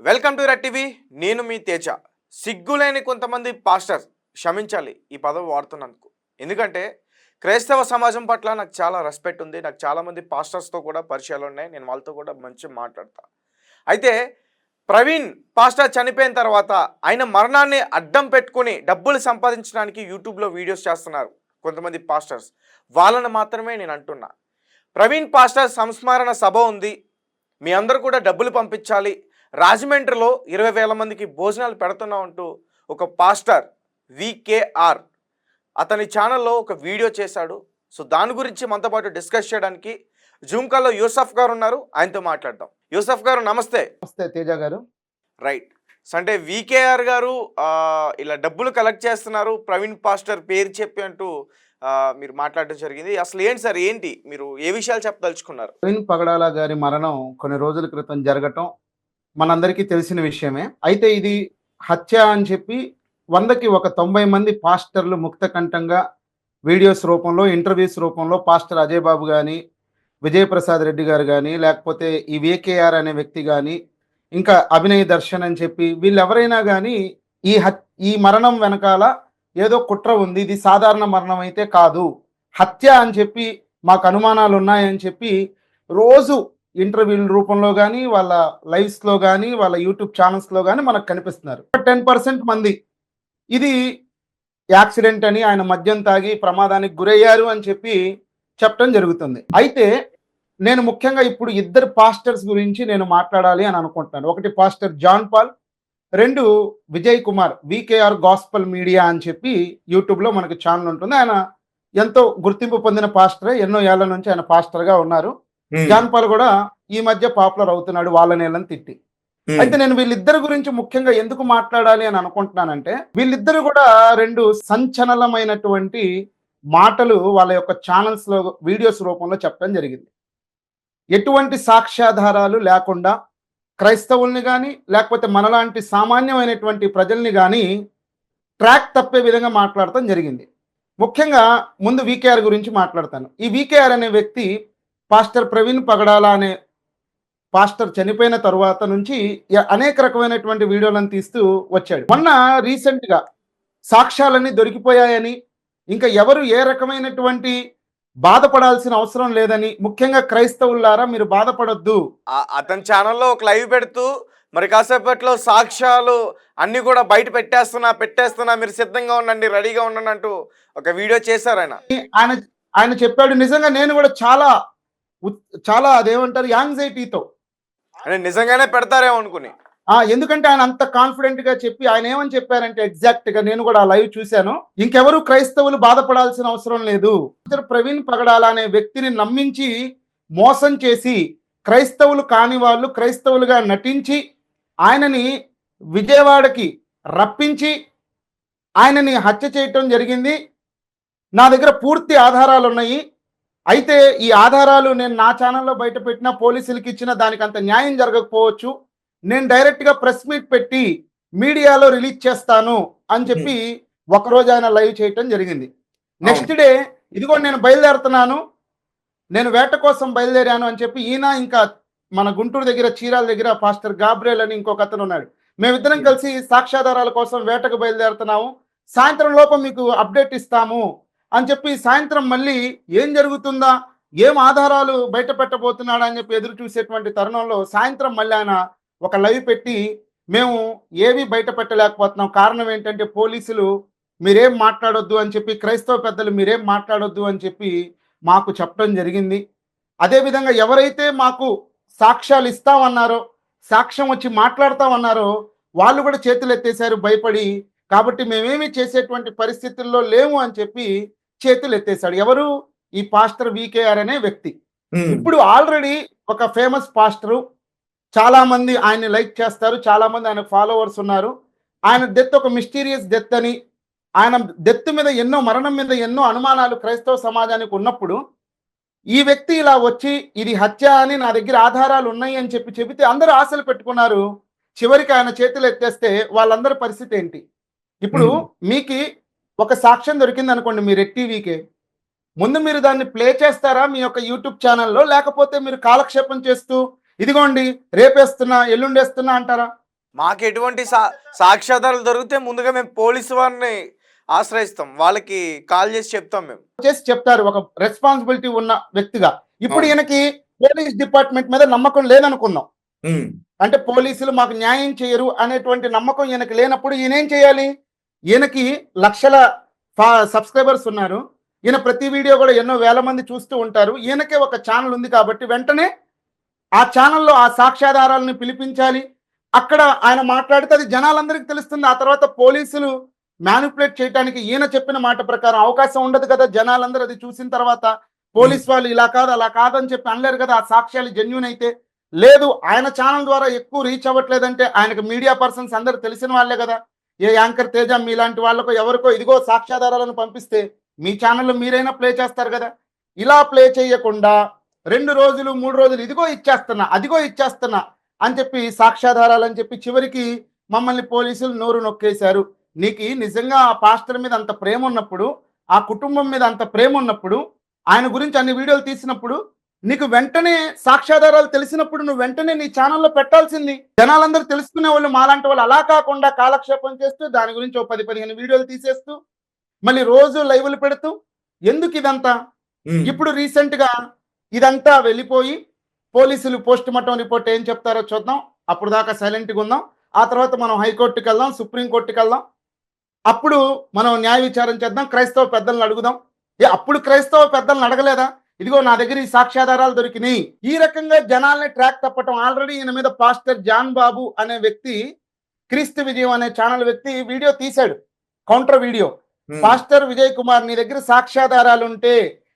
Welcome to red TV. నేను మీ తేజ. సిగ్గులేని కొంతమంది పాస్టర్స్, క్షమించాలి ఈ పదం వాడుతున్నందుకు. ఎందుకంటే క్రైస్తవ సమాజం పట్ల నాకు చాలా రెస్పెక్ట్ ఉంది. నాకు చాలామంది పాస్టర్స్తో కూడా పరిచయాలు ఉన్నాయి. నేను వాళ్ళతో కూడా మంచిగా మాట్లాడతా. అయితే ప్రవీణ్ పాస్టర్ చనిపోయిన తర్వాత ఆయన మరణాన్ని అడ్డం పెట్టుకుని డబ్బులు సంపాదించడానికి యూట్యూబ్లో వీడియోస్ చేస్తున్నారు కొంతమంది పాస్టర్స్. వాళ్ళని మాత్రమే నేను అంటున్నా. ప్రవీణ్ పాస్టర్ సంస్మరణ సభ ఉంది, మీ అందరూ కూడా డబ్బులు పంపించాలి, రాజమండ్రిలో 20,000 మందికి భోజనాలు పెడుతున్నాం అంటూ ఒక పాస్టర్ వికేఆర్ అతని ఛానల్లో ఒక వీడియో చేశాడు. సో దాని గురించి మనతో పాటు డిస్కస్ చేయడానికి జూమ్ కాల్లో యూసఫ్ గారు ఉన్నారు. ఆయనతో మాట్లాడదాం. యూసఫ్ గారు నమస్తే. నమస్తే తేజ గారు. రైట్. సో అంటే వికేఆర్ గారు ఇలా డబ్బులు కలెక్ట్ చేస్తున్నారు ప్రవీణ్ పాస్టర్ పేరు చెప్పి అంటూ మీరు మాట్లాడడం జరిగింది. అసలు ఏంటి సార్, ఏంటి మీరు ఏ విషయాలు చెప్పదలుచుకున్నారు? ప్రవీణ్ పగడాల గారి మరణం కొన్ని రోజుల క్రితం జరగటం మనందరికీ తెలిసిన విషయమే. అయితే ఇది హత్య అని చెప్పి 100కి 90 మంది పాస్టర్లు ముక్తకంఠంగా వీడియోస్ రూపంలో, ఇంటర్వ్యూస్ రూపంలో పాస్టర్ అజయ్ బాబు కానీ, విజయప్రసాద్ రెడ్డి గారు కానీ, లేకపోతే ఈ వికేఆర్ అనే వ్యక్తి కానీ, ఇంకా అభినయ్ దర్శన్ అని చెప్పి వీళ్ళెవరైనా కానీ ఈ మరణం వెనకాల ఏదో కుట్ర ఉంది, ఇది సాధారణ మరణం అయితే కాదు, హత్య అని చెప్పి మాకు అనుమానాలు ఉన్నాయని చెప్పి రోజు ఇంటర్వ్యూల రూపంలో కానీ, వాళ్ళ లైవ్స్లో కానీ, వాళ్ళ యూట్యూబ్ ఛానల్స్లో కానీ మనకు కనిపిస్తున్నారు. 10% మంది ఇది యాక్సిడెంట్ అని, ఆయన మద్యం తాగి ప్రమాదానికి గురయ్యారు అని చెప్పి చెప్పడం జరుగుతుంది. అయితే నేను ముఖ్యంగా ఇప్పుడు ఇద్దరు పాస్టర్స్ గురించి నేను మాట్లాడాలి అని అనుకుంటున్నాను. ఒకటి pastor John Paul, 2 Vijay Kumar, VKR gospel media అని చెప్పి యూట్యూబ్లో మనకు ఛానల్ ఉంటుంది. ఆయన ఎంతో గుర్తింపు పొందిన పాస్టరే, ఎన్నో ఏళ్ల నుంచి ఆయన పాస్టర్గా ఉన్నారు. జాన్ పాల్ కూడా ఈ మధ్య పాపులర్ అవుతున్నాడు వాళ్ళ నేలని తిట్టి. అయితే నేను వీళ్ళిద్దరి గురించి ముఖ్యంగా ఎందుకు మాట్లాడాలి అని అనుకుంటున్నానంటే, వీళ్ళిద్దరు కూడా 2 సంచలనమైనటువంటి మాటలు వాళ్ళ యొక్క ఛానల్స్ లో వీడియోస్ రూపంలో చెప్పడం జరిగింది. ఎటువంటి సాక్ష్యాధారాలు లేకుండా క్రైస్తవుల్ని కానీ, లేకపోతే మనలాంటి సామాన్యమైనటువంటి ప్రజల్ని కానీ ట్రాక్ తప్పే విధంగా మాట్లాడటం జరిగింది. ముఖ్యంగా ముందు వికేఆర్ గురించి మాట్లాడతాను. ఈ వికేఆర్ అనే వ్యక్తి పాస్టర్ ప్రవీణ్ పగడాల అనే పాస్టర్ చనిపోయిన తరువాత నుంచి అనేక రకమైనటువంటి వీడియోలను తీస్తూ వచ్చాడు. మొన్న రీసెంట్ గా సాక్ష్యాలన్నీ దొరికిపోయాయని, ఇంకా ఎవరు ఏ రకమైనటువంటి బాధపడాల్సిన అవసరం లేదని, ముఖ్యంగా క్రైస్తవులారా మీరు బాధపడొద్దు. అతని ఛానల్లో ఒక లైవ్ పెడుతూ మరి కాసేపట్లో సాక్ష్యాలు అన్ని కూడా బయట పెట్టేస్తున్నా మీరు సిద్ధంగా ఉండండి, రెడీగా ఉండండి అంటూ ఒక వీడియో చేశారు ఆయన చెప్పాడు. నిజంగా నేను కూడా చాలా అదేమంటారు యాంగ్జైటీతో నిజంగానే పెడతారేమో అనుకుని. ఎందుకంటే ఆయన అంత కాన్ఫిడెంట్ గా చెప్పి ఆయన ఏమని చెప్పారంటే, ఎగ్జాక్ట్ గా నేను కూడా ఆ లైవ్ చూశాను, ఇంకెవరు క్రైస్తవులు బాధపడాల్సిన అవసరం లేదు. ప్రవీణ్ పగడాల అనే వ్యక్తిని నమ్మించి మోసం చేసి క్రైస్తవులు కాని వాళ్ళు క్రైస్తవులుగా నటించి ఆయనని విజయవాడకి రప్పించి ఆయనని హత్య చేయటం జరిగింది. నా దగ్గర పూర్తి ఆధారాలు ఉన్నాయి. అయితే ఈ ఆధారాలు నేను నా ఛానల్లో బయట పెట్టినా, పోలీసులకి ఇచ్చిన దానికి అంత న్యాయం జరగకపోవచ్చు, నేను డైరెక్ట్గా ప్రెస్ మీట్ పెట్టి మీడియాలో రిలీజ్ చేస్తాను అని చెప్పి ఒకరోజు ఆయన లైవ్ చేయటం జరిగింది. నెక్స్ట్ డే ఇదిగో నేను బయలుదేరుతున్నాను, నేను వేట కోసం బయలుదేరాను అని చెప్పి ఈయన, ఇంకా మన గుంటూరు దగ్గర చీరాల దగ్గర పాస్టర్ గాబ్రియల్ అని ఇంకొక అతను ఉన్నాడు, మేమిద్దరం కలిసి సాక్ష్యాధారాల కోసం వేటకు బయలుదేరుతున్నాము, సాయంత్రం లోపం మీకు అప్డేట్ ఇస్తాము అని చెప్పి సాయంత్రం మళ్ళీ ఏం జరుగుతుందా, ఏం ఆధారాలు బయట పెట్టబోతున్నాడా అని చెప్పి ఎదురు చూసేటువంటి తరుణంలో సాయంత్రం మళ్ళీ ఆయన ఒక లైవ్ పెట్టి, మేము ఏవి బయట పెట్టలేకపోతున్నాం, కారణం ఏంటంటే పోలీసులు మీరేం మాట్లాడొద్దు అని చెప్పి, క్రైస్తవ పెద్దలు మీరేం మాట్లాడొద్దు అని చెప్పి మాకు చెప్పడం జరిగింది. అదేవిధంగా ఎవరైతే మాకు సాక్ష్యాలు ఇస్తామన్నారో, సాక్ష్యం వచ్చి మాట్లాడతామన్నారో వాళ్ళు కూడా చేతులు ఎత్తేశారు భయపడి. కాబట్టి మేమేమి చేసేటువంటి పరిస్థితుల్లో లేము అని చెప్పి చేతులు ఎత్తేసాడు. ఎవరు? ఈ పాస్టర్ వికేఆర్ అనే వ్యక్తి. ఇప్పుడు ఆల్రెడీ ఒక ఫేమస్ పాస్టరు, చాలా మంది ఆయన్ని లైక్ చేస్తారు, చాలా మంది ఆయన ఫాలోవర్స్ ఉన్నారు. ఆయన డెత్ ఒక మిస్టీరియస్ డెత్ అని, ఆయన డెత్ మీద మరణం మీద ఎన్నో అనుమానాలు క్రైస్తవ సమాజానికి ఉన్నప్పుడు ఈ వ్యక్తి ఇలా వచ్చి ఇది హత్య అని నా దగ్గర ఆధారాలు ఉన్నాయి అని చెబితే అందరూ ఆశలు పెట్టుకున్నారు. చివరికి ఆయన చేతులు ఎత్తేస్తే వాళ్ళందరి పరిస్థితి ఏంటి? ఇప్పుడు మీకు ఒక సాక్ష్యం దొరికింది అనుకోండి మీ రెడ్ టీవీకే, ముందు మీరు దాన్ని ప్లే చేస్తారా మీ యొక్క యూట్యూబ్ ఛానల్లో, లేకపోతే మీరు కాలక్షేపం చేస్తూ ఇదిగోండి రేపేస్తున్నా ఎల్లుండేస్తున్నా అంటారా? మాకు ఎటువంటి సాక్ష్యాధారాలు దొరికితే ముందుగా మేము పోలీసు వారిని ఆశ్రయిస్తాం, వాళ్ళకి కాల్ చేసి చెప్తాం మేము. చేసి చెప్తారు ఒక రెస్పాన్సిబిలిటీ ఉన్న వ్యక్తిగా. ఇప్పుడు అవును. ఈయనకి పోలీస్ డిపార్ట్మెంట్ మీద నమ్మకం లేదనుకుందాం. ఉమ్, అంటే పోలీసులు మాకు న్యాయం చేయరు అనేటువంటి నమ్మకం ఈయనకి లేనప్పుడు ఈయన ఏం చేయాలి? ఈయనకి లక్షల సబ్స్క్రైబర్స్ ఉన్నారు. ఈయన ప్రతి వీడియో కూడా ఎన్నో వేల మంది చూస్తూ ఉంటారు. ఈయనకే ఒక ఛానల్ ఉంది కాబట్టి వెంటనే ఆ ఛానల్లో ఆ సాక్ష్యాధారాలను పిలిపించాలి. అక్కడ ఆయన మాట్లాడితే అది జనాలందరికీ తెలుస్తుంది. ఆ తర్వాత పోలీసులు మ్యానిపులేట్ చేయడానికి ఈయన చెప్పిన మాట ప్రకారం అవకాశం ఉండదు కదా. జనాలందరూ అది చూసిన తర్వాత పోలీస్ వాళ్ళు ఇలా కాదు అలా కాదని చెప్పి అనలేరు కదా. ఆ సాక్ష్యాలు జెన్యూన్ అయితే. లేదు ఆయన ఛానల్ ద్వారా ఎక్కువ రీచ్ అవ్వట్లేదంటే ఆయనకు మీడియా పర్సన్స్ అందరూ తెలిసిన వాళ్ళే కదా. ఏ యాంకర్ తేజ మీలాంటి వాళ్ళకో ఎవరికో ఇదిగో సాక్ష్యాధారాలను పంపిస్తే మీ ఛానల్లో మీరైనా ప్లే చేస్తారు కదా. ఇలా ప్లే చేయకుండా 2 రోజులు 3 రోజులు ఇదిగో ఇచ్చేస్తున్నా అదిగో ఇచ్చేస్తున్నా అని చెప్పి సాక్ష్యాధారాలు అని చెప్పి చివరికి మమ్మల్ని పోలీసులు నోరు నొక్కేశారు. నీకు నిజంగా ఆ పాస్టర్ మీద అంత ప్రేమ ఉన్నప్పుడు, ఆ కుటుంబం మీద అంత ప్రేమ ఉన్నప్పుడు, ఆయన గురించి అన్ని వీడియోలు తీసినప్పుడు నీకు వెంటనే సాక్ష్యాధారాలు తెలిసినప్పుడు నువ్వు వెంటనే నీ ఛానల్లో పెట్టాల్సింది. జనాలందరూ తెలుసుకునే వాళ్ళు మాలాంటి వాళ్ళు అలా కాకుండా కాలక్షేపం చేస్తూ దాని గురించి 10-15 వీడియోలు తీసేస్తూ మళ్ళీ రోజు లైవ్లు పెడుతూ ఎందుకు ఇదంతా? ఇప్పుడు రీసెంట్ గా ఇదంతా వెళ్ళిపోయి పోలీసులు పోస్ట్ మార్టం రిపోర్ట్ ఏం చెప్తారో చూద్దాం. అప్పుడు దాకా సైలెంట్గా ఉందాం. ఆ తర్వాత మనం హైకోర్టుకి వెళ్దాం, సుప్రీంకోర్టుకి వెళ్దాం. అప్పుడు మనం న్యాయ విచారణ చేద్దాం, క్రైస్తవ పెద్దలను అడుగుదాం. అప్పుడు క్రైస్తవ పెద్దలను అడగలేదా? ఇదిగో నా దగ్గర ఈ సాక్ష్యాధారాలు దొరికినాయి. ఈ రకంగా జనాల్ని ట్రాక్ తప్పటం. ఆల్రెడీ ఈయన మీద పాస్టర్ జాన్ బాబు అనే వ్యక్తి, క్రీస్తు విజయం అనే ఛానల్ వ్యక్తి వీడియో తీశాడు, counter video. Pastor Vijay Kumar నీ దగ్గర సాక్ష్యాధారాలు ఉంటే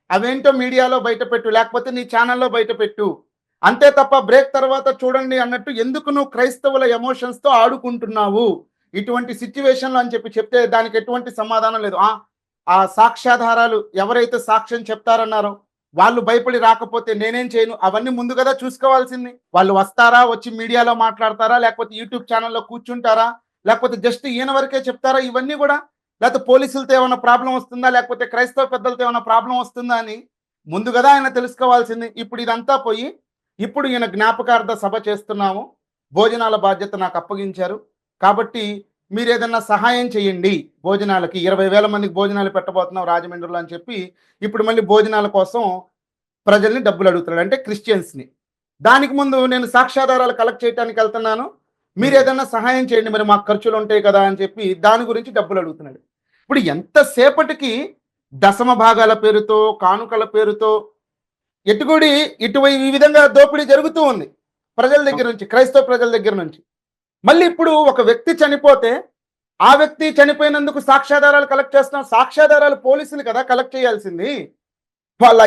అవేంటో మీడియాలో బయట పెట్టు, లేకపోతే నీ ఛానల్లో బయట పెట్టు. అంతే తప్ప బ్రేక్ తర్వాత చూడండి అన్నట్టు ఎందుకు నువ్వు క్రైస్తవుల ఎమోషన్స్ తో ఆడుకుంటున్నావు ఇటువంటి సిచ్యువేషన్లో అని చెప్పి చెప్తే దానికి ఎటువంటి సమాధానం లేదు. ఆ సాక్ష్యాధారాలు ఎవరైతే సాక్ష్యం చెప్తారన్నారో వాళ్ళు భయపడి రాకపోతే నేనేం చేయను. అవన్నీ ముందు కదా చూసుకోవాల్సింది. వాళ్ళు వస్తారా, వచ్చి మీడియాలో మాట్లాడతారా, లేకపోతే యూట్యూబ్ ఛానల్లో కూర్చుంటారా, లేకపోతే జస్ట్ ఈయన వరకే చెప్తారా? ఇవన్నీ కూడా లేకపోతే పోలీసులతో ఏమైనా ప్రాబ్లం వస్తుందా, లేకపోతే క్రైస్తవ పెద్దలతో ఏమైనా ప్రాబ్లం వస్తుందా అని ముందు కదా ఆయన తెలుసుకోవాల్సింది. ఇప్పుడు ఇదంతా పోయి ఇప్పుడు ఈయన జ్ఞాపకార్థ సభ చేస్తున్నాము, భోజనాల బాధ్యత నాకు అప్పగించారు కాబట్టి మీరు ఏదన్నా సహాయం చేయండి భోజనాలకి, 20,000 మందికి భోజనాలు పెట్టబోతున్నాం రాజమండ్రిలో అని చెప్పి ఇప్పుడు మళ్ళీ భోజనాల కోసం ప్రజల్ని డబ్బులు అడుగుతున్నాడు, అంటే క్రిస్టియన్స్ని. దానికి ముందు నేను సాక్ష్యాధారాలు కలెక్ట్ చేయడానికి వెళ్తున్నాను, మీరు ఏదన్నా సహాయం చేయండి, మరి మాకు ఖర్చులు ఉంటాయి కదా అని చెప్పి దాని గురించి డబ్బులు అడుగుతున్నాడు. ఇప్పుడు ఎంతసేపటికి దశమ భాగాల పేరుతో, కానుకల పేరుతో ఎటుగుడి ఈ విధంగా దోపిడీ జరుగుతూ ఉంది ప్రజల దగ్గర నుంచి, క్రైస్తవ ప్రజల దగ్గర నుంచి. మళ్ళీ ఇప్పుడు ఒక వ్యక్తి చనిపోతే ఆ వ్యక్తి చనిపోయినందుకు సాక్ష్యాధారాలు కలెక్ట్ చేస్తున్నాం. సాక్ష్యాధారాలు పోలీసులు కదా కలెక్ట్ చేయాల్సింది. వాళ్ళు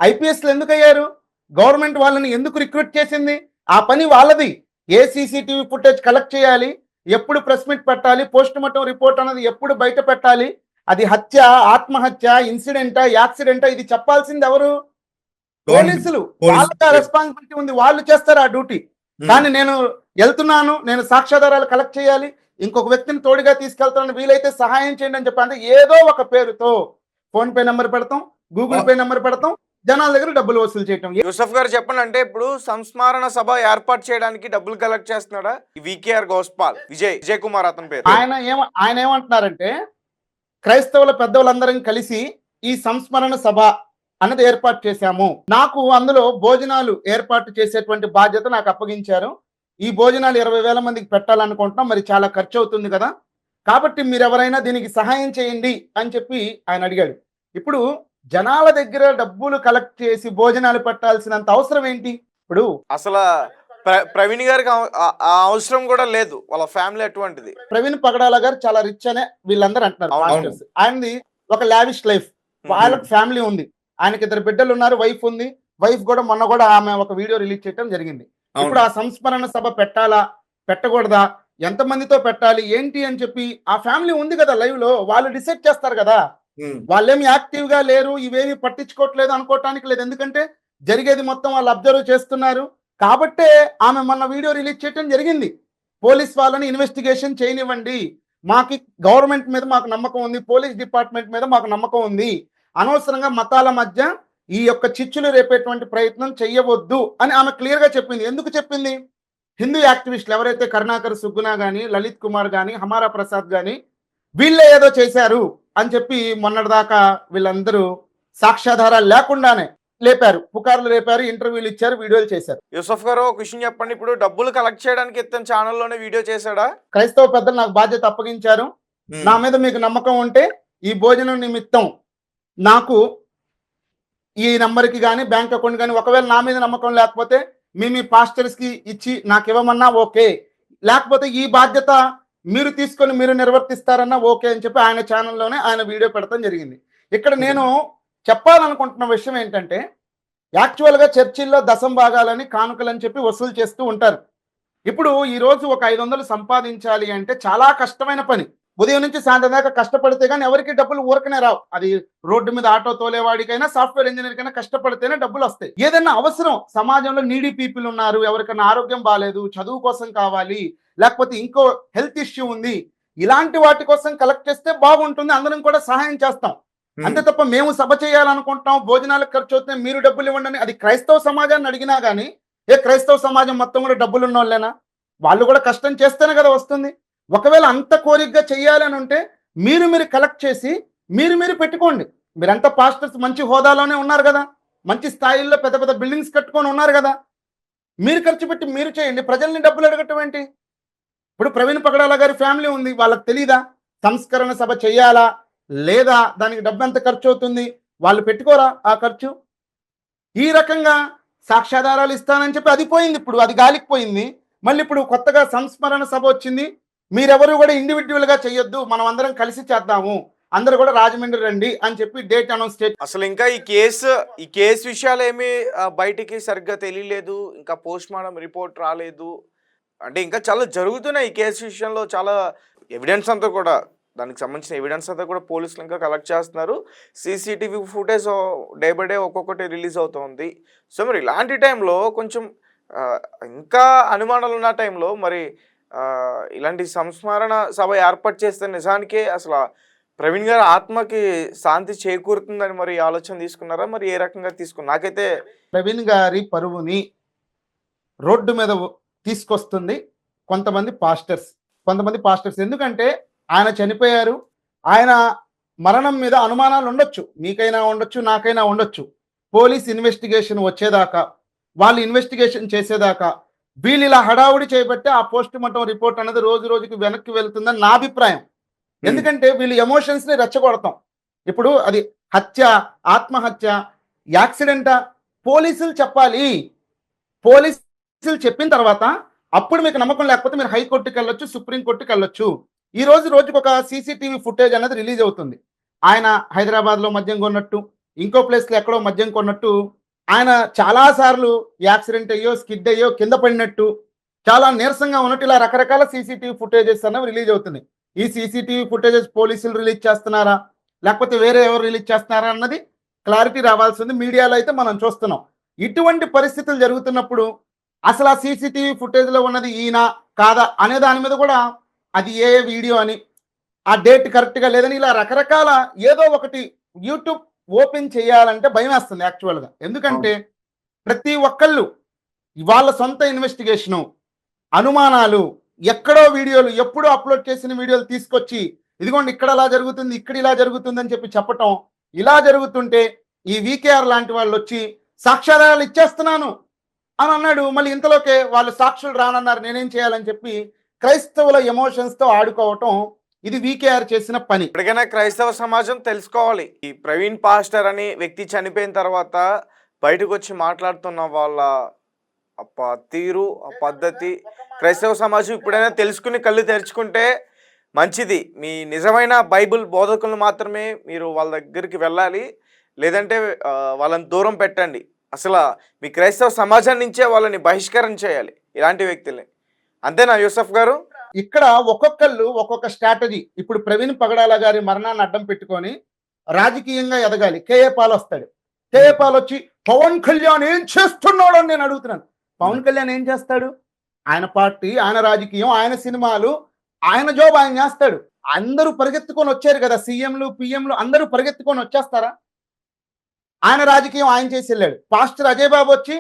ఐపీఎస్లు ఎందుకు అయ్యారు? గవర్నమెంట్ వాళ్ళని ఎందుకు రిక్రూట్ చేసింది? ఆ పని వాళ్ళది. ఏ సీసీటీవీ ఫుటేజ్ కలెక్ట్ చేయాలి, ఎప్పుడు ప్రెస్ మీట్ పెట్టాలి, పోస్ట్ మార్టం రిపోర్ట్ అనేది ఎప్పుడు బయట పెట్టాలి, అది హత్య, ఆత్మహత్య, ఇన్సిడెంటా, యాక్సిడెంటా, ఇది చెప్పాల్సింది ఎవరు? పోలీసులు. వాళ్ళకి రెస్పాన్సిబిలిటీ ఉంది, వాళ్ళు చేస్తారు ఆ డ్యూటీ. కానీ నేను వెళ్తున్నాను, నేను సాక్ష్యాధారాలు కలెక్ట్ చేయాలి, ఇంకొక వ్యక్తిని తోడుగా తీసుకెళ్తాను, వీలైతే సహాయం చేయండి అని చెప్పి అంటే ఏదో ఒక పేరుతో ఫోన్ పే నెంబర్ పెడతాం, గూగుల్ పే నెంబర్ పెడతాం, జనాల దగ్గర డబ్బులు వసూలు చేయటం. యూసఫ్ గారు చెప్పండి, అంటే ఇప్పుడు సంస్మరణ సభ ఏర్పాటు చేయడానికి డబ్బులు కలెక్ట్ చేస్తున్నాడా వికేఆర్ గోస్పాల్ విజయ్ కుమార్ అతని పేరు? ఆయన ఏమంటున్నారంటే క్రైస్తవుల పెద్దవాళ్ళందరం కలిసి ఈ సంస్మరణ సభ అన్నది ఏర్పాటు చేశాము, నాకు అందులో భోజనాలు ఏర్పాటు చేసేటువంటి బాధ్యత నాకు అప్పగించారు, ఈ భోజనాలు 20,000 మందికి పెట్టాలనుకుంటున్నాం, మరి చాలా ఖర్చు అవుతుంది కదా, కాబట్టి మీరు ఎవరైనా దీనికి సహాయం చేయండి అని చెప్పి ఆయన అడిగాడు. ఇప్పుడు జనాల దగ్గర డబ్బులు కలెక్ట్ చేసి భోజనాలు పెట్టాల్సినంత అవసరం ఏంటి? ఇప్పుడు అసలు ప్రవీణ్ గారికి ఆ అవసరం కూడా లేదు, వాళ్ళ ఫ్యామిలీ అటువంటిది. ప్రవీణ్ పగడాల గారు చాలా రిచ్ అనే వీళ్ళందరూ అంటున్నారు. ఆయనది ఒక లావిష్ లైఫ్, వాళ్ళకి ఫ్యామిలీ ఉంది, ఆయనకి 2 బిడ్డలు ఉన్నారు, వైఫ్ ఉంది. వైఫ్ కూడా మొన్న కూడా ఆమె ఒక వీడియో రిలీజ్ చేయడం జరిగింది. ఇప్పుడు ఆ సంస్మరణ సభ పెట్టాలా పెట్టకూడదా, ఎంతమందితో పెట్టాలి ఏంటి అని చెప్పి ఆ ఫ్యామిలీ ఉంది కదా లైవ్ లో, వాళ్ళు డిసైడ్ చేస్తారు కదా. వాళ్ళేమి యాక్టివ్ గా లేరు, ఇవేమి పట్టించుకోవట్లేదు అనుకోవటానికి లేదు, ఎందుకంటే జరిగేది మొత్తం వాళ్ళు అబ్జర్వ్ చేస్తున్నారు కాబట్టే ఆమె మొన్న వీడియో రిలీజ్ చేయడం జరిగింది. పోలీస్ వాళ్ళని ఇన్వెస్టిగేషన్ చేయనివ్వండి, మాకు గవర్నమెంట్ మీద మాకు నమ్మకం ఉంది, పోలీస్ డిపార్ట్మెంట్ మీద మాకు నమ్మకం ఉంది, అనవసరంగా మతాల మధ్య ఈ యొక్క చిచ్చులు రేపేటువంటి ప్రయత్నం చెయ్యవద్దు అని ఆమె క్లియర్ గా చెప్పింది. ఎందుకు చెప్పింది? హిందూ యాక్టివిస్టులు ఎవరైతే కరుణాకర్ సుగ్గునా కానీ, లలిత్ కుమార్ కానీ, హమారా ప్రసాద్ కానీ వీళ్ళే ఏదో చేశారు అని చెప్పి మొన్నటిదాకా వీళ్ళందరూ సాక్ష్యాధారాలు లేకుండానే లేపారు, పుకార్లు లేపారు, ఇంటర్వ్యూలు ఇచ్చారు, వీడియోలు చేశారు. యూసఫ్ గారు ఒక విషయం చెప్పండి, ఇప్పుడు డబ్బులు కలెక్ట్ చేయడానికి ఇతని ఛానల్లోనే వీడియో చేశాడా? క్రైస్తవ పెద్దలు నాకు బాధ్యత అప్పగించారు. నా మీద మీకు నమ్మకం ఉంటే ఈ భోజనం నిమిత్తం నాకు ఈ నంబర్కి కానీ బ్యాంక్ అకౌంట్ కానీ, ఒకవేళ నా మీద నమ్మకం లేకపోతే మీ పాస్టర్స్కి ఇచ్చి నాకు ఇవ్వమన్నా ఓకే, లేకపోతే ఈ బాధ్యత మీరు తీసుకొని మీరు నిర్వర్తిస్తారన్నా ఓకే అని చెప్పి ఆయన ఛానల్లోనే ఆయన వీడియో పెడతాం జరిగింది. ఇక్కడ నేను చెప్పాలనుకుంటున్న విషయం ఏంటంటే, యాక్చువల్గా చర్చిల్లో దశం భాగాలని కానుకలని చెప్పి వసూలు చేస్తూ ఉంటారు. ఇప్పుడు ఈరోజు ఒక 500 సంపాదించాలి అంటే చాలా కష్టమైన పని. ఉదయం నుంచి సాయంత్రం దాకా కష్టపడితే కానీ ఎవరికి డబ్బులు ఊరకనే రావు. అది రోడ్డు మీద ఆటో తోలేవాడికైనా, సాఫ్ట్వేర్ ఇంజనీర్కైనా కష్టపడితేనే డబ్బులు వస్తాయి. ఏదైనా అవసరం, సమాజంలో నీడీ పీపుల్ ఉన్నారు, ఎవరికైనా ఆరోగ్యం బాగాలేదు, చదువు కోసం కావాలి, లేకపోతే ఇంకో హెల్త్ ఇష్యూ ఉంది, ఇలాంటి వాటి కోసం కలెక్ట్ చేస్తే బాగుంటుంది, అందరం కూడా సహాయం చేస్తాం. అంతే తప్ప మేము సభ చేయాలనుకుంటాం, భోజనాలకు ఖర్చు అవుతున్నాయి, మీరు డబ్బులు ఇవ్వండి, అది క్రైస్తవ సమాజాన్ని అడిగినా కానీ క్రైస్తవ సమాజం మొత్తం కూడా డబ్బులు ఉన్న వాళ్ళేనా? వాళ్ళు కూడా కష్టం చేస్తేనే కదా వస్తుంది. ఒకవేళ అంత కోరికగా చెయ్యాలని ఉంటే మీరు కలెక్ట్ చేసి మీరు పెట్టుకోండి. మీరంతా పాస్టర్స్ మంచి హోదాలోనే ఉన్నారు కదా, మంచి స్థాయిల్లో పెద్ద పెద్ద బిల్డింగ్స్ కట్టుకొని ఉన్నారు కదా, మీరు ఖర్చు పెట్టి మీరు చేయండి. ప్రజల్ని డబ్బులు అడగటం ఏంటి? ఇప్పుడు ప్రవీణ్ పగడాల గారి ఫ్యామిలీ ఉంది, వాళ్ళకి తెలీదా సంస్కరణ సభ చెయ్యాలా లేదా, దానికి డబ్బు ఎంత ఖర్చు అవుతుంది, వాళ్ళు పెట్టుకోరా ఆ ఖర్చు? ఈ రకంగా సాక్ష్యాధారాలు ఇస్తానని చెప్పి అది పోయింది, ఇప్పుడు అది గాలికి పోయింది. మళ్ళీ ఇప్పుడు కొత్తగా సంస్మరణ సభ వచ్చింది, మీరెవరు కూడా ఇండివిజువల్గా చెయ్యొద్దు, మనం అందరం కలిసి చేద్దాము, అందరు కూడా రాజమండ్రి రండి అని చెప్పి డేట్ అనౌన్స్ చేసి. అసలు ఇంకా ఈ కేసు విషయాలు ఏమి బయటికి సరిగ్గా తెలియలేదు, ఇంకా పోస్ట్ మార్టం రిపోర్ట్ రాలేదు, అంటే ఇంకా చాలా జరుగుతున్నాయి ఈ కేసు విషయంలో. చాలా ఎవిడెన్స్ అంతా కూడా, దానికి సంబంధించిన ఎవిడెన్స్ అంతా కూడా పోలీసులు ఇంకా కలెక్ట్ చేస్తున్నారు. CCTV footage day by day ఒక్కొక్కటి రిలీజ్ అవుతుంది. సో మరి ఇలాంటి టైంలో కొంచెం ఇంకా అనుమానాలు ఉన్న టైంలో మరి ఇలాంటి సంస్మరణ సభ ఏర్పాటు చేస్తే నిజానికే అసలు ప్రవీణ్ గారి ఆత్మకి శాంతి చేకూరుతుందని మరి ఆలోచన తీసుకున్నారా? మరి ఏ రకంగా తీసుకున్నారు? నాకైతే ప్రవీణ్ గారి పరువుని రోడ్డు మీద తీసుకొస్తుంది కొంతమంది పాస్టర్స్. ఎందుకంటే ఆయన చనిపోయారు, ఆయన మరణం మీద అనుమానాలు ఉండొచ్చు, మీకైనా ఉండొచ్చు, నాకైనా ఉండొచ్చు. పోలీస్ ఇన్వెస్టిగేషన్ వచ్చేదాకా, వాళ్ళు ఇన్వెస్టిగేషన్ చేసేదాకా వీళ్ళు ఇలా హడావుడి చేయబట్టే ఆ పోస్ట్ మార్టం రిపోర్ట్ అనేది రోజు రోజుకి వెనక్కి వెళ్తుందని నా అభిప్రాయం. ఎందుకంటే వీళ్ళు ఎమోషన్స్ ని రెచ్చగొడతాం. ఇప్పుడు అది హత్య, ఆత్మహత్య, యాక్సిడెంటా, పోలీసులు చెప్పాలి. పోలీసులు చెప్పిన తర్వాత అప్పుడు మీకు నమ్మకం లేకపోతే మీరు హైకోర్టుకి వెళ్ళొచ్చు, సుప్రీంకోర్టుకి వెళ్ళొచ్చు. ఈ రోజుకి ఒక సీసీటీవీ ఫుటేజ్ అనేది రిలీజ్ అవుతుంది. ఆయన హైదరాబాద్లో మద్యం కొన్నట్టు, ఇంకో ప్లేస్లో ఎక్కడో మద్యం కొన్నట్టు, ఆయన చాలాసార్లు యాక్సిడెంట్ అయ్యో, స్కిడ్ అయ్యో, కింద పడినట్టు, చాలా నీరసంగా ఉన్నట్టు ఇలా రకరకాల సీసీటీవీ ఫుటేజెస్ అనేవి రిలీజ్ అవుతుంది. ఈ సీసీటీవీ ఫుటేజెస్ పోలీసులు రిలీజ్ చేస్తున్నారా లేకపోతే వేరే ఎవరు రిలీజ్ చేస్తున్నారా అన్నది క్లారిటీ రావాల్సింది. మీడియాలో అయితే మనం చూస్తున్నాం. ఇటువంటి పరిస్థితులు జరుగుతున్నప్పుడు అసలు ఆ సీసీటీవీ ఫుటేజ్లో ఉన్నది ఈయన కాదా అనే దాని మీద కూడా, అది ఏ వీడియో అని, ఆ డేట్ కరెక్ట్గా లేదని, ఇలా రకరకాల ఏదో ఒకటి యూట్యూబ్ ఓపెన్ చేయాలంటే భయం వేస్తుంది యాక్చువల్గా. ఎందుకంటే ప్రతి ఒక్కళ్ళు వాళ్ళ సొంత ఇన్వెస్టిగేషను, అనుమానాలు, ఎక్కడో వీడియోలు, ఎప్పుడో అప్లోడ్ చేసిన వీడియోలు తీసుకొచ్చి ఇదిగోండి ఇక్కడ ఇలా జరుగుతుంది, ఇక్కడ ఇలా జరుగుతుంది అని చెప్పి చెప్పటం. ఇలా జరుగుతుంటే ఈ వీకేఆర్ లాంటి వాళ్ళు వచ్చి సాక్ష్యాధారాలు ఇచ్చేస్తున్నాను అని అన్నాడు. మళ్ళీ ఇంతలోకే వాళ్ళు సాక్షులు రానన్నారు, నేనేం చేయాలని చెప్పి క్రైస్తవుల ఎమోషన్స్తో ఆడుకోవటం, ఇది వీకేఆర్ చేసిన పని. ఇప్పటికైనా క్రైస్తవ సమాజం తెలుసుకోవాలి, ఈ ప్రవీణ్ పాస్టర్ అనే వ్యక్తి చనిపోయిన తర్వాత బయటకు వచ్చి మాట్లాడుతున్న వాళ్ళ తీరు, ఆ పద్ధతి క్రైస్తవ సమాజం ఇప్పుడైనా తెలుసుకుని కళ్ళు తెరుచుకుంటే మంచిది. మీ నిజమైన బైబిల్ బోధకులను మాత్రమే మీరు వాళ్ళ దగ్గరికి వెళ్ళాలి, లేదంటే వాళ్ళని దూరం పెట్టండి. అసలు మీ క్రైస్తవ సమాజం నుంచే వాళ్ళని బహిష్కరణ చేయాలి ఇలాంటి వ్యక్తుల్ని. అంతేనా యూసఫ్ గారు? ఇక్కడ ఒక్కొక్కళ్ళు ఒక్కొక్క స్ట్రాటజీ. ఇప్పుడు ప్రవీణ్ పగడాల గారి మరణాన్ని అడ్డం పెట్టుకొని రాజకీయంగా ఎదగాలి. కేఏ పాల్ వస్తాడు. కేఏ పాల్ వచ్చి పవన్ కళ్యాణ్ ఏం చేస్తున్నాడు అని నేను అడుగుతున్నాను. పవన్ కళ్యాణ్ ఏం చేస్తాడు? ఆయన పార్టీ, ఆయన రాజకీయం, ఆయన సినిమాలు, ఆయన జాబ్ ఆయన చేస్తాడు. అందరూ పరిగెత్తుకొని వచ్చారు కదా, సీఎంలు, పిఎంలు అందరూ పరిగెత్తుకొని వచ్చేస్తారా? ఆయన రాజకీయం ఆయన చేసి వెళ్ళాడు. పాస్టర్ అజయ్ బాబు వచ్చి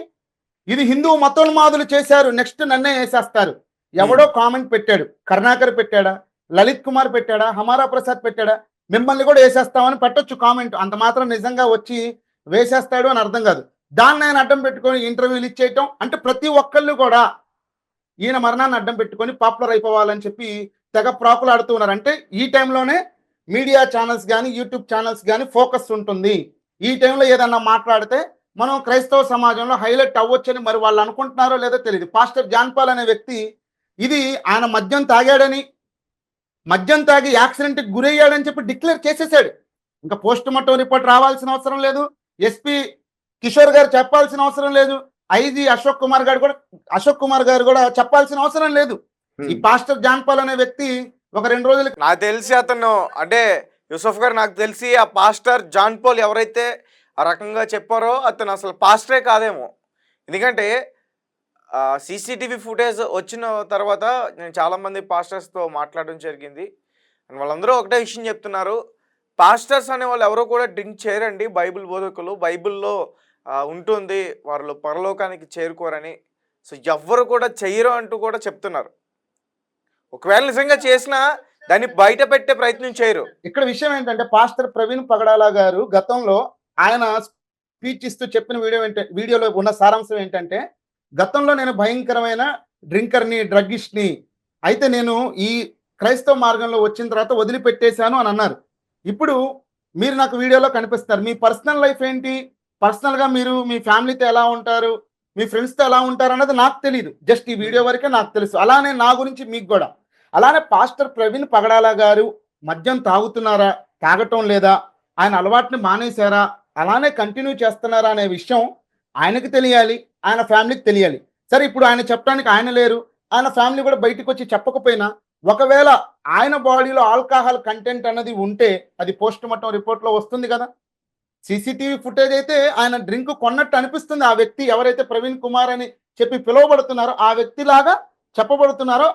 ఇది హిందూ మతోన్మాదులు చేశారు, నెక్స్ట్ నన్నే వేసేస్తారు. ఎవడో కామెంట్ పెట్టాడు, కరుణాకర్ పెట్టాడా, లలిత్ కుమార్ పెట్టాడా, హమారా ప్రసాద్ పెట్టాడా, మిమ్మల్ని కూడా వేసేస్తామని పెట్టొచ్చు కామెంట్. అంత మాత్రం నిజంగా వచ్చి వేసేస్తాడు అని అర్థం కాదు. దాన్ని ఆయన అడ్డం పెట్టుకొని ఇంటర్వ్యూలు ఇచ్చేయటం అంటే ప్రతి ఒక్కళ్ళు కూడా ఈయన మరణాన్ని అడ్డం పెట్టుకొని పాపులర్ అయిపోవాలని చెప్పి తెగ ప్రాకులాడుతూ ఉన్నారు. అంటే ఈ టైంలోనే మీడియా ఛానల్స్ కానీ యూట్యూబ్ ఛానల్స్ కానీ ఫోకస్ ఉంటుంది. ఈ టైంలో ఏదన్నా మాట్లాడితే మనం క్రైస్తవ సమాజంలో హైలైట్ అవ్వచ్చని మరి వాళ్ళు అనుకుంటున్నారో లేదో తెలియదు. పాస్టర్ జాన్ పాల్ అనే వ్యక్తి ఇది ఆయన మద్యం తాగాడని, మద్యం తాగి యాక్సిడెంట్కి గురయ్యాడని చెప్పి డిక్లేర్ చేసేసాడు. ఇంకా పోస్ట్ మార్టం రిపోర్ట్ రావాల్సిన అవసరం లేదు, ఎస్పీ కిషోర్ గారు చెప్పాల్సిన అవసరం లేదు, ఐజీ అశోక్ కుమార్ గారు కూడా చెప్పాల్సిన అవసరం లేదు. ఈ పాస్టర్ జాన్ పాల్ అనే వ్యక్తి ఒక 2 రోజులు నాకు తెలిసి అతను అంటే యూసఫ్ గారు, నాకు తెలిసి ఆ పాస్టర్ జాన్ పాల్ ఎవరైతే ఆ రకంగా చెప్పారో అతను అసలు పాస్టరే కాదేమో. ఎందుకంటే సీసీటీవీ ఫుటేజ్ వచ్చిన తర్వాత నేను చాలామంది పాస్టర్స్తో మాట్లాడడం జరిగింది. వాళ్ళందరూ ఒకటే విషయం చెప్తున్నారు, పాస్టర్స్ అనే వాళ్ళు ఎవరో కూడా డ్రింక్ చేయరండి, బైబిల్ బోధకులు, బైబిల్లో ఉంటుంది వాళ్ళు పరలోకానికి చేరుకోరని. సో ఎవ్వరు కూడా చెయ్యరు అంటూ కూడా చెప్తున్నారు. ఒకవేళ నిజంగా చేసినా దాన్ని బయట పెట్టే ప్రయత్నం చేయరు. ఇక్కడ విషయం ఏంటంటే పాస్టర్ ప్రవీణ్ పగడాల గారు గతంలో ఆయన స్పీచ్ ఇస్తూ చెప్పిన వీడియోలో ఉన్న సారాంశం ఏంటంటే, గతంలో నేను భయంకరమైన డ్రింకర్ని, డ్రగ్గిస్ట్ని, అయితే నేను ఈ క్రైస్తవ మార్గంలో వచ్చిన తర్వాత వదిలిపెట్టేశాను అని అన్నారు. ఇప్పుడు మీరు నాకు వీడియోలో కనిపిస్తారు, మీ పర్సనల్ లైఫ్ ఏంటి, పర్సనల్గా మీరు మీ ఫ్యామిలీతో ఎలా ఉంటారు, మీ ఫ్రెండ్స్తో ఎలా ఉంటారు అన్నది నాకు తెలియదు. జస్ట్ ఈ వీడియో వరకే నాకు తెలుసు. అలానే నా గురించి మీకు కూడా. అలానే పాస్టర్ ప్రవీణ్ పగడాల గారు మద్యం తాగుతున్నారా, తాగటం లేదా, ఆయన అలవాటుని మానేశారా, అలానే కంటిన్యూ చేస్తున్నారా అనే విషయం ఆయనకి తెలియాలి, ఆయన ఫ్యామిలీకి తెలియాలి. సరే, ఇప్పుడు ఆయన చెప్పడానికి ఆయన లేరు, ఆయన ఫ్యామిలీ కూడా బయటకు వచ్చి చెప్పకపోయినా ఒకవేళ ఆయన బాడీలో ఆల్కహాల్ కంటెంట్ అన్నది ఉంటే అది పోస్ట్ మార్టం రిపోర్ట్లో వస్తుంది కదా. సీసీటీవీ ఫుటేజ్ అయితే ఆయన డ్రింక్ కొన్నట్టు అనిపిస్తుంది. ఆ వ్యక్తి ఎవరైతే ప్రవీణ్ కుమార్ అని చెప్పి పిలువబడుతున్నారో ఆ వ్యక్తిలాగా చెప్పబడుతున్నారో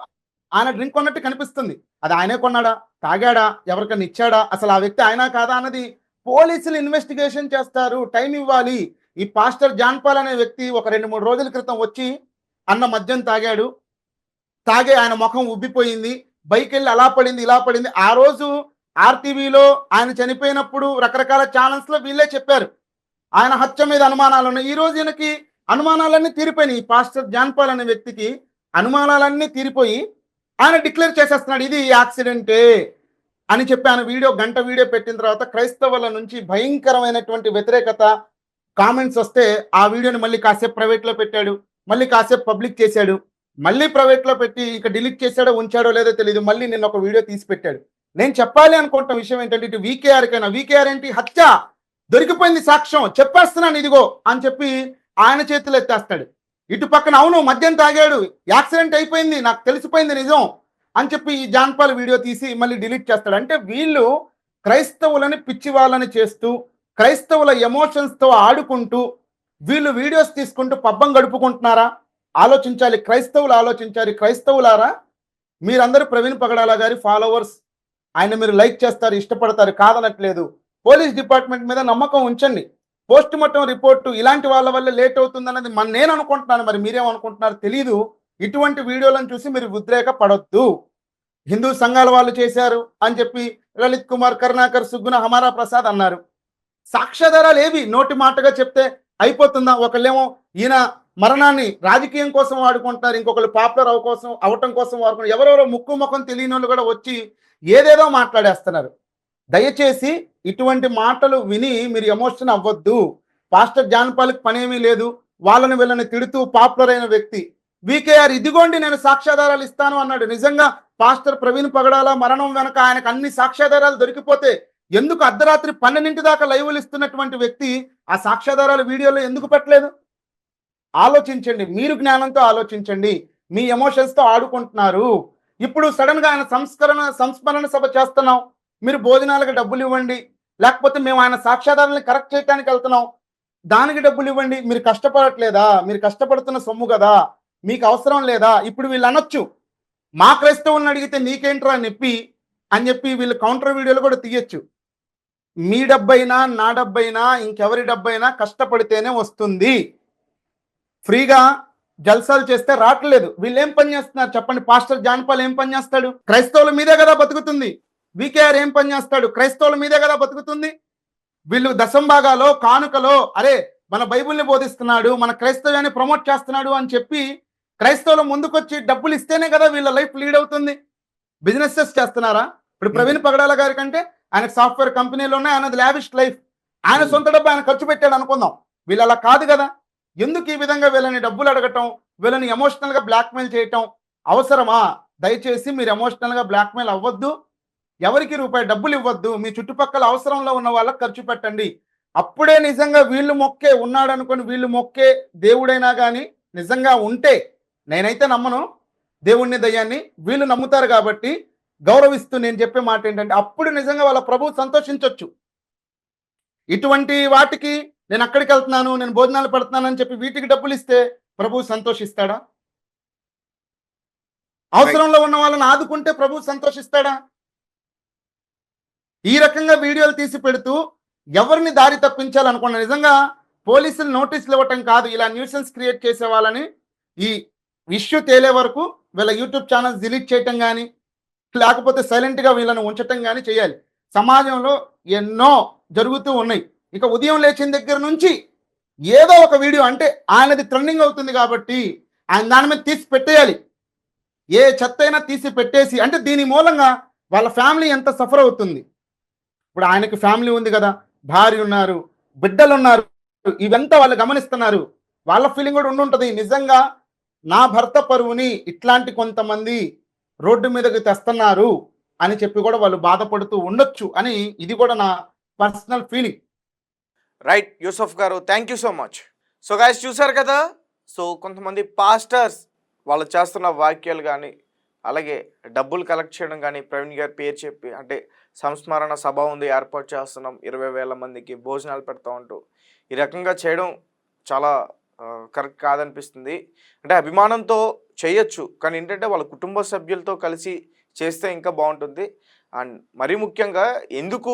ఆయన డ్రింక్ కొన్నట్టు కనిపిస్తుంది. అది ఆయనే కొన్నాడా, తాగాడా, ఎవరికైనా ఇచ్చాడా, అసలు ఆ వ్యక్తి ఆయన కాదా అన్నది పోలీసులు ఇన్వెస్టిగేషన్ చేస్తారు, టైం ఇవ్వాలి. ఈ పాస్టర్ జాన్ పాల్ అనే వ్యక్తి ఒక 2-3 రోజుల క్రితం వచ్చి అన్న మద్యం తాగాడు, తాగే ఆయన ముఖం ఉబ్బిపోయింది, బైక్ వెళ్ళి అలా పడింది ఇలా పడింది. ఆ రోజు ఆర్టీవీలో ఆయన చనిపోయినప్పుడు రకరకాల ఛానల్స్లో వీళ్ళే చెప్పారు ఆయన హత్య మీద అనుమానాలు ఉన్నాయి. ఈ రోజు ఈయనకి అనుమానాలన్నీ తీరిపోయినాయి. ఈ పాస్టర్ జాన్ పాల్ అనే వ్యక్తికి అనుమానాలన్నీ తీరిపోయి ఆయన డిక్లేర్ చేసేస్తున్నాడు ఇది యాక్సిడెంటే అని చెప్పి ఆయన గంట వీడియో పెట్టిన తర్వాత క్రైస్తవుల నుంచి భయంకరమైనటువంటి వ్యతిరేకత కామెంట్స్ వస్తే ఆ వీడియోని మళ్ళీ కాసేపు ప్రైవేట్లో పెట్టాడు, మళ్ళీ కాసేపు పబ్లిక్ చేశాడు, మళ్ళీ ప్రైవేట్లో పెట్టి ఇక డిలీట్ చేశాడో ఉంచాడో లేదో తెలియదు, మళ్ళీ నిన్న ఒక వీడియో తీసి పెట్టాడు. నేను చెప్పాలి అనుకుంటున్న విషయం ఏంటంటే, ఇటు వీకేఆర్ ఏంటి, హత్య దొరికిపోయింది, సాక్ష్యం చెప్పేస్తున్నాను ఇదిగో అని చెప్పి ఆయన చేతులు ఎత్తేస్తాడు. ఇటు పక్కన అవును మద్యం తాగాడు, యాక్సిడెంట్ అయిపోయింది, నాకు తెలిసిపోయింది నిజం అని చెప్పి ఈ జాన్ పాల్ వీడియో తీసి మళ్ళీ డిలీట్ చేస్తాడు. అంటే వీళ్ళు క్రైస్తవులని పిచ్చి వాళ్ళని చేస్తూ, క్రైస్తవుల ఎమోషన్స్తో ఆడుకుంటూ వీళ్ళు వీడియోస్ తీసుకుంటూ పబ్బం గడుపుకుంటున్నారా? ఆలోచించాలి, క్రైస్తవులు ఆలోచించాలి. క్రైస్తవులారా, మీరందరూ ప్రవీణ్ పగడాల గారి ఫాలోవర్స్, ఆయన మీరు లైక్ చేస్తారు, ఇష్టపడతారు, కాదనట్లేదు. పోలీస్ డిపార్ట్మెంట్ మీద నమ్మకం ఉంచండి. పోస్ట్ మార్టం రిపోర్టు ఇలాంటి వాళ్ళ వల్ల లేట్ అవుతుందన్నది నేను అనుకుంటున్నాను, మరి మీరేమనుకుంటున్నారు తెలీదు. ఇటువంటి వీడియోలను చూసి మీరు ఉద్రేక పడొద్దు. హిందూ సంఘాల వాళ్ళు చేశారు అని చెప్పి లలిత్ కుమార్, కరుణాకర్, సుగ్గున, హమారా ప్రసాద్ అన్నారు. సాక్ష్యాధారాలు ఏవి? నోటి మాటగా చెప్తే అయిపోతుందా? ఒకళ్ళేమో ఈయన మరణాన్ని రాజకీయం కోసం వాడుకుంటారు, ఇంకొకరు పాపులర్ అవటం కోసం వాడుకుంటారు. ఎవరెవరో ముక్కు ముఖం తెలియని వాళ్ళు కూడా వచ్చి ఏదేదో మాట్లాడేస్తున్నారు. దయచేసి ఇటువంటి మాటలు విని మీరు ఎమోషన్ అవ్వద్దు. పాస్టర్ జాన్ పాల్కి పనేమీ లేదు, వాళ్ళని వీళ్ళని తిడుతూ పాపులర్ అయిన వ్యక్తి. వీకేఆర్ ఇదిగోండి నేను సాక్ష్యాధారాలు ఇస్తాను అన్నాడు. నిజంగా పాస్టర్ ప్రవీణ్ పగడాల మరణం వెనక ఆయనకు అన్ని సాక్ష్యాధారాలు దొరికిపోతే ఎందుకు అర్ధరాత్రి 12 దాకా లైవ్లు ఇస్తున్నటువంటి వ్యక్తి ఆ సాక్ష్యాధారాలు వీడియోలో ఎందుకు పెట్టలేదు? ఆలోచించండి, మీరు జ్ఞానంతో ఆలోచించండి. మీ ఎమోషన్స్తో ఆడుకుంటున్నారు. ఇప్పుడు సడన్గా ఆయన సంస్మరణ సభ చేస్తున్నాం, మీరు భోజనాలకు డబ్బులు ఇవ్వండి, లేకపోతే మేము ఆయన సాక్ష్యాధారాలను కరెక్ట్ చేయడానికి వెళ్తున్నాం, దానికి డబ్బులు ఇవ్వండి. మీరు కష్టపడట్లేదా? మీరు కష్టపడుతున్న సొమ్ము కదా, మీకు అవసరం లేదా? ఇప్పుడు వీళ్ళు అనొచ్చు, మా క్రైస్తవులను అడిగితే నీకేంట్రా నొప్పి అని చెప్పి వీళ్ళు కౌంటర్ వీడియోలు కూడా తీయచ్చు. మీ డబ్బైనా, నా డబ్బైనా, ఇంకెవరి డబ్బైనా కష్టపడితేనే వస్తుంది. ఫ్రీగా జల్సాలు చేస్తే రావట్లేదు. వీళ్ళు ఏం పని చేస్తున్నారు చెప్పండి? పాస్టర్ జాన్పాల్ ఏం పని చేస్తాడు? క్రైస్తవుల మీదే కదా బతుకుతుంది. వికేఆర్ ఏం పని చేస్తాడు? క్రైస్తవుల మీదే కదా బతుకుతుంది. వీళ్ళు దశంభాగాలో కానుకలో అరే మన బైబిల్ని బోధిస్తున్నాడు, మన క్రైస్తవ్యాన్ని ప్రమోట్ చేస్తున్నాడు అని చెప్పి క్రైస్తవులు ముందుకొచ్చి డబ్బులు ఇస్తేనే కదా వీళ్ళ లైఫ్ లీడ్ అవుతుంది. బిజినెసెస్ చేస్తున్నారా? ఇప్పుడు ప్రవీణ్ పగడాల గారి కంటే ఆయనకు సాఫ్ట్వేర్ కంపెనీలు ఉన్నాయి, ఆయనది లావిష్ లైఫ్, ఆయన సొంత డబ్బు ఆయన ఖర్చు పెట్టాడు అనుకుందాం. వీళ్ళు అలా కాదు కదా. ఎందుకు ఈ విధంగా వీళ్ళని డబ్బులు అడగటం, వీళ్ళని ఎమోషనల్ గా బ్లాక్మెయిల్ చేయటం అవసరమా? దయచేసి మీరు ఎమోషనల్ గా బ్లాక్మెయిల్ అవ్వద్దు. ఎవరికి రూపాయి డబ్బులు ఇవ్వద్దు. మీ చుట్టుపక్కల అవసరంలో ఉన్న వాళ్ళకి ఖర్చు పెట్టండి. అప్పుడే నిజంగా వీళ్ళు మొక్కే ఉన్నాడు అనుకోని వీళ్ళు మొక్కే దేవుడైనా కానీ నిజంగా ఉంటే, నేనైతే నమ్మను దేవుణ్ణి దయ్యాన్ని, వీళ్ళు నమ్ముతారు కాబట్టి గౌరవిస్తూ నేను చెప్పే మాట ఏంటంటే అప్పుడు నిజంగా వాళ్ళ ప్రభువు సంతోషించొచ్చు. ఇటువంటి వాటికి నేను అక్కడికి వెళ్తున్నాను, నేను భోజనాలు పెడుతున్నాను అని చెప్పి వీటికి డబ్బులు ఇస్తే ప్రభువు సంతోషిస్తాడా? అవసరంలో ఉన్న వాళ్ళని ఆదుకుంటే ప్రభువు సంతోషిస్తాడా? ఈ రకంగా వీడియోలు తీసి పెడుతూ ఎవరిని దారి తప్పించాలనుకున్నా నిజంగా పోలీసులు నోటీసులు ఇవ్వటం కాదు, ఇలా న్యూసెన్స్ క్రియేట్ చేసే వాళ్ళని ఈ ఇష్యూ తేలే వరకు వీళ్ళ యూట్యూబ్ ఛానల్స్ డిలీట్ చేయటం కానీ లేకపోతే సైలెంట్గా వీళ్ళని ఉంచటం కానీ చేయాలి. సమాజంలో ఎన్నో జరుగుతూ ఉన్నాయి. ఇక ఉదయం లేచిన దగ్గర నుంచి ఏదో ఒక వీడియో అంటే ఆయనది ట్రెండింగ్ అవుతుంది కాబట్టి ఆయన దాని మీద తీసి పెట్టేయాలి. ఏ చెత్త అయినా తీసి పెట్టేసి, అంటే దీని మూలంగా వాళ్ళ ఫ్యామిలీ ఎంత సఫర్ అవుతుంది. ఇప్పుడు ఆయనకి ఫ్యామిలీ ఉంది కదా, భార్య ఉన్నారు, బిడ్డలు ఉన్నారు, ఇవంతా వాళ్ళు గమనిస్తున్నారు. వాళ్ళ ఫీలింగ్ కూడా ఉండుంటది. నిజంగా నా భర్త పరువుని ఇట్లాంటి కొంతమంది రోడ్డు మీదకి తెస్తున్నారు అని చెప్పి కూడా వాళ్ళు బాధపడుతూ ఉండొచ్చు అని ఇది కూడా నా పర్సనల్ ఫీలింగ్. రైట్ యూసఫ్ గారు, thank you so much. So guys చూసారు కదా, సో కొంతమంది పాస్టర్స్ వాళ్ళు చేస్తున్న వాక్యాలు కానీ అలాగే డబ్బులు కలెక్ట్ చేయడం కానీ ప్రవీణ్ గారి పేరు చెప్పి అంటే సంస్మరణ సభ ఉంది ఏర్పాటు చేస్తున్నాం 20,000 మందికి భోజనాలు పెడతా ఉంటూ ఈ రకంగా చేయడం చాలా కరెక్ట్ కాదనిపిస్తుంది. అంటే అభిమానంతో చేయొచ్చు కానీ ఏంటంటే వాళ్ళ కుటుంబ సభ్యులతో కలిసి చేస్తే ఇంకా బాగుంటుంది. అండ్ మరీ ముఖ్యంగా ఎందుకు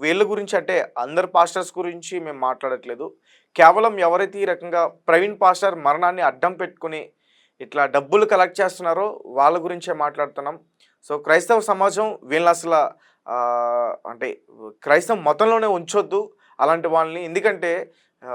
వీళ్ళ గురించి అంటే అందరు పాస్టర్స్ గురించి మేము మాట్లాడట్లేదు, కేవలం ఎవరైతే ఈ రకంగా ప్రవీణ్ పాస్టర్ మరణాన్ని అడ్డం పెట్టుకుని ఇట్లా డబ్బులు కలెక్ట్ చేస్తున్నారో వాళ్ళ గురించే మాట్లాడుతున్నాం. సో క్రైస్తవ సమాజం వీళ్ళని అసలు అంటే క్రైస్తవ మతంలోనే ఉంచొద్దు అలాంటి వాళ్ళని. ఎందుకంటే